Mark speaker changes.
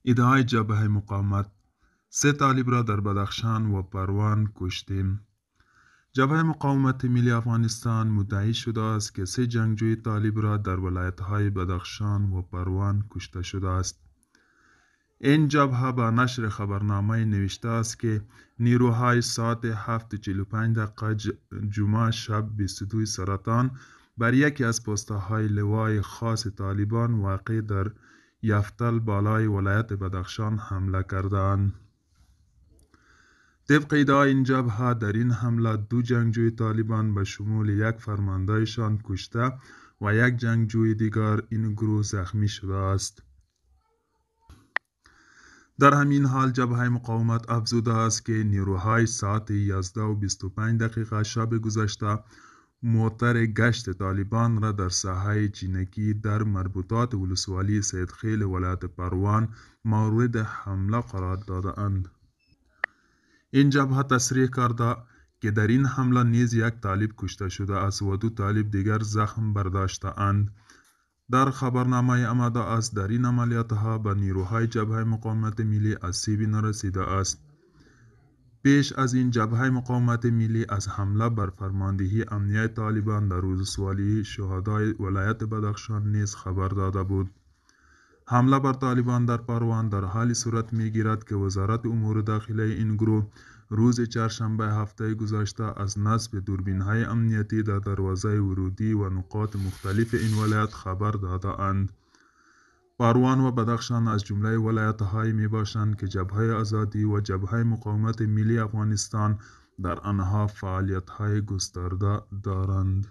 Speaker 1: ادعای جبهه مقاومت: 3 طالب را در بدخشان و پروان کشتیم. جبهه مقاومت ملی افغانستان مدعی شده است که 3 جنگجوی طالب را در ولایت‌های بدخشان و پروان کشته شده است. این جبهه با نشر خبرنامه نوشته است که نیروهای ساعت 7:45 جمعه شب 22 سرطان بر یکی از پست‌های لوای خاص طالبان واقع در یفتل بالای ولایت بدخشان حمله کردند. طبق ادعای این جبهه در این حمله 2 جنگجوی طالبان به شمول 1 فرماندهشان کشته و 1 جنگجوی دیگر این گروه زخمی شده است. در همین حال جبهه مقاومت افزوده است که نیروهای ساعت 11:25 شب گذشته موتر گشت طالبان را در ساحه چینکی در مربوطات ولسوالی سیدخیل ولایت پروان مورد حمله قرار داده‌اند. این جبهه تصریح کرده که در این حمله نیز 1 طالب کشته شده است و 2 طالب دیگر زخم برداشته اند. در خبرنامه آمده است در این عملیاتها به نیروهای جبهه مقاومت ملی آسیبی نرسیده است. پیش از این جبهه مقاومت ملی از حمله بر فرماندهی امنیه طالبان در ولسوالی شهدای ولایت بدخشان نیز خبر داده بود. حمله بر طالبان در پروان در حالی صورت می‌گیرد که وزارت امور داخله این گروه روز چهارشنبه هفته گذشته از نصب دوربین‌های امنیتی در دروازه ورودی و نقاط مختلف این ولایت خبر داده‌اند. پروان و بدخشان از جمله ولایت‌هایی میباشند که جبهه آزادی و جبهه مقاومت ملی افغانستان در آنها فعالیت‌های گسترده دارند.